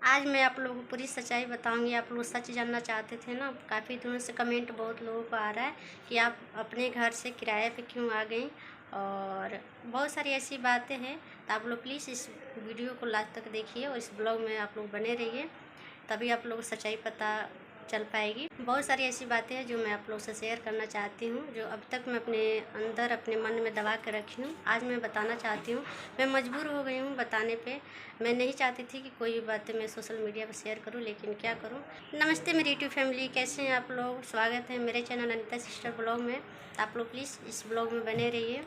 आज मैं आप लोगों को पूरी सच्चाई बताऊंगी। आप लोग सच जानना चाहते थे ना। काफ़ी दिनों से कमेंट बहुत लोगों को आ रहा है कि आप अपने घर से किराए पे क्यों आ गई, और बहुत सारी ऐसी बातें हैं। तो आप लोग प्लीज़ इस वीडियो को लास्ट तक देखिए और इस ब्लॉग में आप लोग बने रहिए, तभी आप लोग को सच्चाई पता चल पाएगी। बहुत सारी ऐसी बातें हैं जो मैं आप लोग से शेयर करना चाहती हूँ, जो अब तक मैं अपने अंदर अपने मन में दबा कर रखी हूँ। आज मैं बताना चाहती हूँ। मैं मजबूर हो गई हूँ बताने पे। मैं नहीं चाहती थी कि कोई बातें मैं सोशल मीडिया पर शेयर करूँ, लेकिन क्या करूँ। नमस्ते मेरी यूट्यूब फैमिली, कैसे हैं आप लोग। स्वागत है मेरे चैनल अनीता सिस्टर ब्लॉग में। आप लोग प्लीज़ इस ब्लॉग में बने रहिए।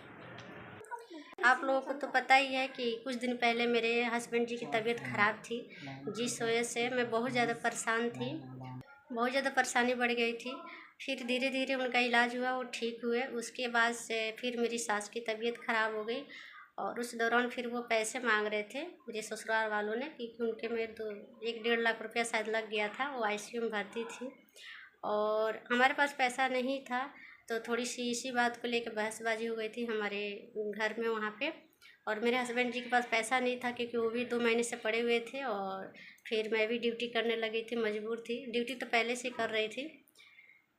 आप लोगों को तो पता ही है कि कुछ दिन पहले मेरे हस्बैंड जी की तबीयत ख़राब थी, जिस वजह से मैं बहुत ज़्यादा परेशान थी। बहुत ज़्यादा परेशानी बढ़ गई थी। फिर धीरे धीरे उनका इलाज हुआ, वो ठीक हुए। उसके बाद से फिर मेरी सास की तबीयत ख़राब हो गई, और उस दौरान फिर वो पैसे मांग रहे थे मेरे ससुराल वालों ने, क्योंकि उनके में तो 1-1.5 लाख रुपया शायद लग गया था। वो आईसीयू में भर्ती थी और हमारे पास पैसा नहीं था। तो थोड़ी सी इसी बात को लेकर बहसबाजी हो गई थी हमारे घर में वहाँ पे। और मेरे हस्बैंड जी के पास पैसा नहीं था, क्योंकि वो भी 2 महीने से पड़े हुए थे, और फिर मैं भी ड्यूटी करने लगी थी, मजबूर थी। ड्यूटी तो पहले से कर रही थी।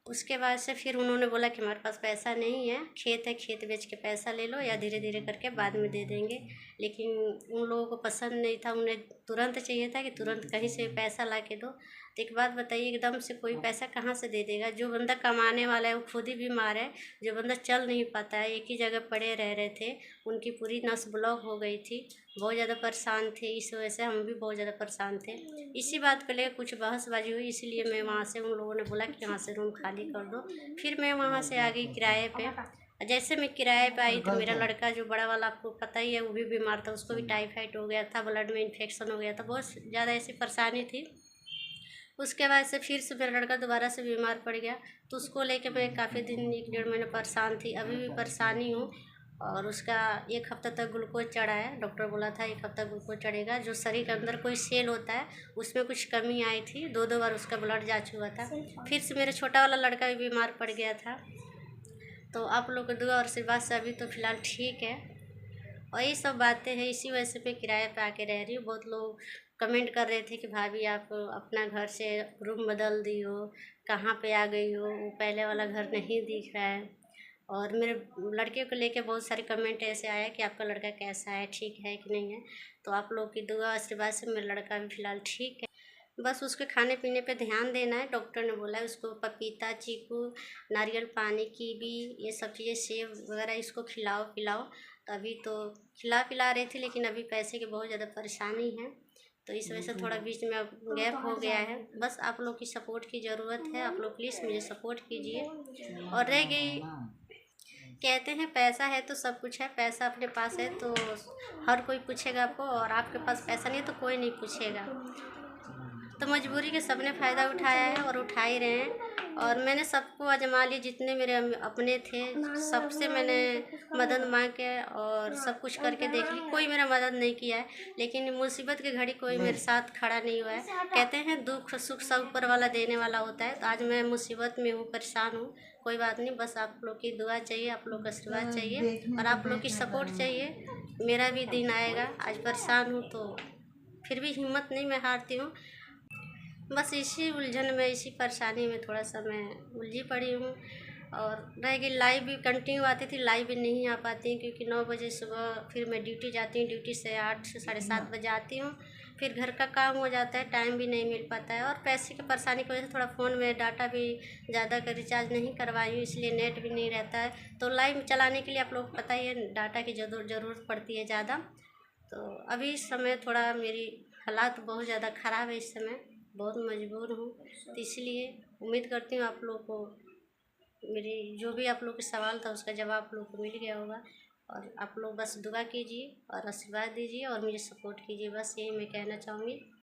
उसके बाद से फिर उन्होंने बोला कि हमारे पास पैसा नहीं है, खेत है, खेत बेच के पैसा ले लो, या धीरे धीरे करके बाद में दे देंगे। लेकिन उन लोगों को पसंद नहीं था, उन्हें तुरंत चाहिए था कि तुरंत कहीं से पैसा ला के दो। तो एक बात बताइए, एकदम से कोई पैसा कहाँ से दे देगा। जो बंदा कमाने वाला है वो खुद ही बीमार है। जो बंदा चल नहीं पाता है, एक ही जगह पड़े रह रहे थे, उनकी पूरी नस ब्लॉक हो गई थी। बहुत ज़्यादा परेशान थे, इस वजह से हम भी बहुत ज़्यादा परेशान थे। इसी बात को लेकर कुछ बहसबाजी हुई, इसलिए मैं वहाँ से, उन लोगों ने बोला कि यहाँ से रूम खाली कर दो। फिर मैं वहाँ से आ गई किराए पे। जैसे मैं किराए पे आई तो मेरा लड़का जो बड़ा वाला, आपको पता ही है, वो भी बीमार था। उसको भी टाइफाइड हो गया था, ब्लड में इन्फेक्शन हो गया था, बहुत ज़्यादा ऐसी परेशानी थी। उसके बाद से फिर से मेरा लड़का दोबारा से बीमार पड़ गया, तो उसको लेके मैं काफ़ी दिन 1-1.5 महीने परेशान थी, अभी भी परेशानी हूँ। और उसका 1 हफ्ता तक ग्लूकोज चढ़ा है। डॉक्टर बोला था 1 हफ्ता ग्लूकोज चढ़ेगा। जो शरीर के अंदर कोई सेल होता है, उसमें कुछ कमी आई थी। 2-2 बार उसका ब्लड जाँच हुआ था। फिर से मेरा छोटा वाला लड़का भी बीमार पड़ गया था। तो आप लोग की दुआ और आशीर्वाद से अभी तो फ़िलहाल ठीक है। और ये सब बातें हैं, इसी वजह से मैं किराए पे आके रह रही हूँ। बहुत लोग कमेंट कर रहे थे कि भाभी आप अपना घर से रूम बदल दी हो, कहाँ पे आ गई हो, वो पहले वाला घर नहीं दिख रहा है। और मेरे लड़के को लेके बहुत सारे कमेंट ऐसे आया कि आपका लड़का कैसा है, ठीक है कि नहीं है। तो आप लोग की दुआ आशीर्वाद से मेरा लड़का भी फ़िलहाल ठीक है। बस उसके खाने पीने पे ध्यान देना है। डॉक्टर ने बोला है उसको पपीता, चीकू, नारियल पानी, कीवी, ये सब चीज़ें, सेब वगैरह इसको खिलाओ पिलाओ। तो अभी तो खिला पिला रही थी, लेकिन अभी पैसे की बहुत ज़्यादा परेशानी है, तो इस वजह से थोड़ा बीच में अब गैप हो गया है। बस आप लोग की सपोर्ट की ज़रूरत है। आप लोग प्लीज़ मुझे सपोर्ट कीजिए। और रह गई, कहते हैं पैसा है तो सब कुछ है। पैसा अपने पास है तो हर कोई पूछेगा आपको, और आपके पास पैसा नहीं है तो कोई नहीं पूछेगा। तो मजबूरी के सबने फ़ायदा उठाया है और उठा ही रहे हैं। और मैंने सबको आजमा लिया, जितने मेरे अपने थे सबसे मैंने मदद मांग के और सब कुछ करके देख ली, कोई मेरा मदद नहीं किया है। लेकिन मुसीबत की घड़ी कोई मेरे साथ खड़ा नहीं हुआ है। कहते हैं दुख सुख सब ऊपर वाला देने वाला होता है। तो आज मैं मुसीबत में हूँ, परेशान हूँ। कोई बात नहीं, बस आप लोग की दुआ चाहिए, आप लोग का आशीर्वाद चाहिए, और आप लोग की सपोर्ट चाहिए। मेरा भी दिन आएगा। आज परेशान हूँ तो फिर भी हिम्मत नहीं मैं हारती हूँ। बस इसी उलझन में, इसी परेशानी में थोड़ा सा मैं उलझी पड़ी हूँ। और रह गई, लाइव भी कंटिन्यू आती थी, लाइव भी नहीं आ पाती, क्योंकि 9 बजे सुबह फिर मैं ड्यूटी जाती हूँ। ड्यूटी से 8 से 7:30 बजे आती हूँ। फिर घर का काम हो जाता है, टाइम भी नहीं मिल पाता है। और पैसे की परेशानी की वजह से थोड़ा फ़ोन में डाटा भी ज़्यादा का रिचार्ज नहीं करवाई हूँ, इसलिए नेट भी नहीं रहता है। तो लाइव चलाने के लिए आप लोग को पता ही है, डाटा की ज़रूरत पड़ती है ज़्यादा। तो अभी इस समय थोड़ा मेरी हालात बहुत ज़्यादा ख़राब है, इस समय बहुत मजबूर हूँ। तो इसलिए उम्मीद करती हूँ आप लोग को मेरी जो भी आप लोग के सवाल था उसका जवाब आप लोग को मिल गया होगा। और आप लोग बस दुआ कीजिए और आशीर्वाद दीजिए और मुझे सपोर्ट कीजिए, बस यही मैं कहना चाहूँगी।